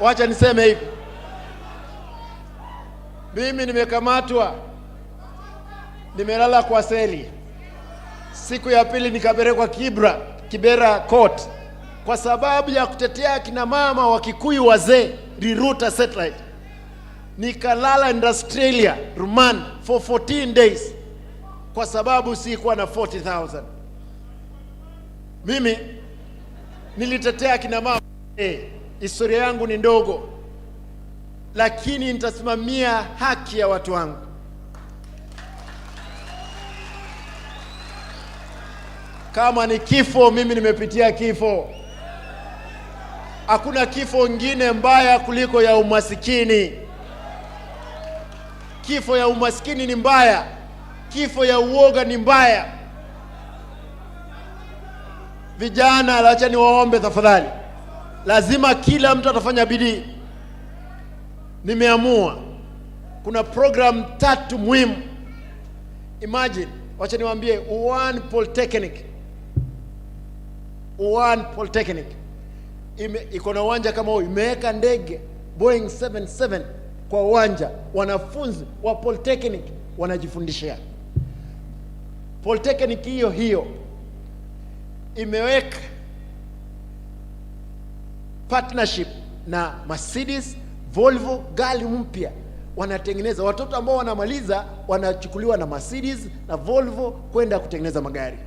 Wacha niseme hivi. Mimi nimekamatwa. Nimelala kwa seli. Siku ya pili nikapelekwa Kibera Court kwa sababu ya kutetea kina mama wa Kikuyu wazee, Riruta satellite. Nikalala in Australia, remand for 14 days kwa sababu sikuwa na 40,000. Mimi nilitetea kina mama. Historia yangu ni ndogo, lakini nitasimamia haki ya watu wangu. Kama ni kifo, mimi nimepitia kifo. Hakuna kifo ngine mbaya kuliko ya umasikini. Kifo ya umasikini ni mbaya. Kifo ya uoga ni mbaya. Vijana, acha niwaombe tafadhali. Lazima kila mtu atafanya bidii. Nimeamua kuna program 3 muhimu. Imagine, wacha niwaambie, One Polytechnic iko na uwanja kama huo, imeweka ndege Boeing 77 kwa uwanja, wanafunzi wa Polytechnic wanajifundishia. Polytechnic hiyo imeweka partnership na Mercedes, Volvo, gari mpya wanatengeneza. Watoto ambao wanamaliza wanachukuliwa na Mercedes na Volvo kwenda kutengeneza magari.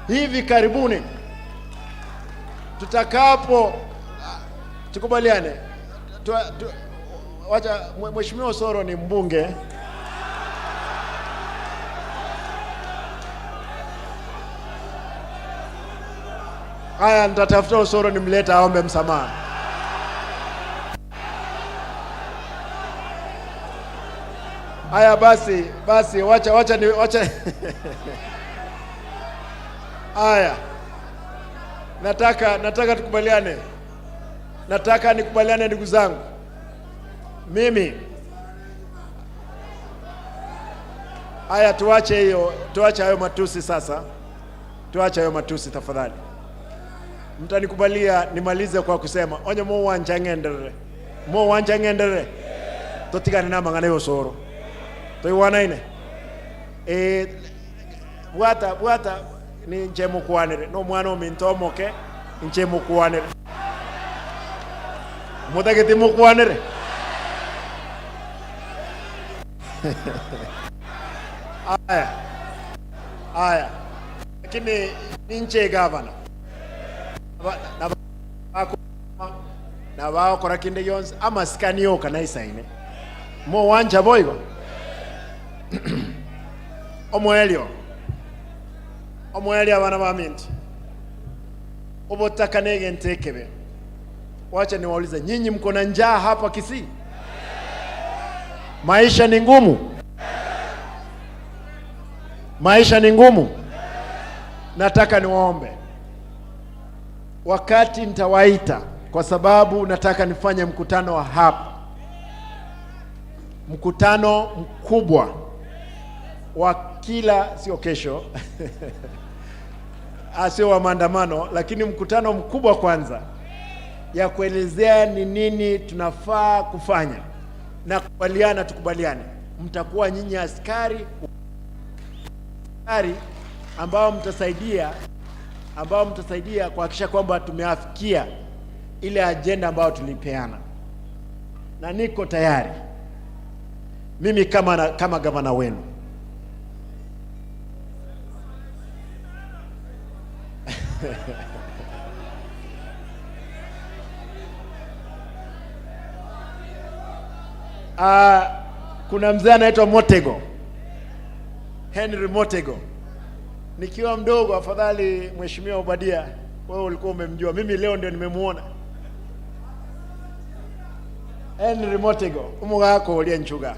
Hivi karibuni tutakapo tukubaliane, wacha Mheshimiwa Osoro ni mbunge. Haya, nitatafuta Osoro nimleta aombe msamaha. Haya basi wacha Haya, nataka tukubaliane. Nataka nikubaliane ndugu zangu. Mimi haya, tuache hayo matusi sasa. Tuache hayo matusi tafadhali. Mtanikubalia nimalize kwa kusema onye mo wanja ngendere totigane na mangane Osoro toiwana ine bwata ni njemu kwanire no mwana omintomoke njemu kwanire Motege timu kwanire aya lakini ninche Gavana na wao kora kinde yons ama skanio kana isaine mo wanja boygo omwelio abana baminti obotaka nege ntekebe. Wacha niwaulize nyinyi, mko na njaa hapa Kisii? Maisha ni ngumu. Maisha ni ngumu. Nataka niwaombe, wakati nitawaita, kwa sababu nataka nifanye mkutano wa hapa, mkutano mkubwa wa kila, sio kesho sio wa maandamano, lakini mkutano mkubwa kwanza ya kuelezea ni nini tunafaa kufanya na tukubaliane. Mtakuwa nyinyi askari ambao mtasaidia kuhakikisha kwamba tumeafikia ile agenda ambayo tulipeana, na niko tayari mimi kama gavana wenu. Kuna mzee anaitwa Henry Motege. Nikiwa mdogo, afadhali Mheshimiwa Obadia, wewe ulikuwa umemjua, mimi leo ndio nimemuona. Henry Motege umuga wako ulia nchuga.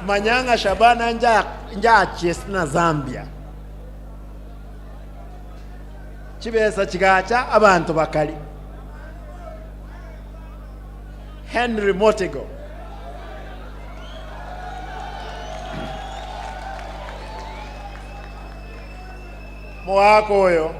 Manyanga Shabana Aache na Zambia chibesa chigacha abantu bakali. Henry Motege mwako huyo.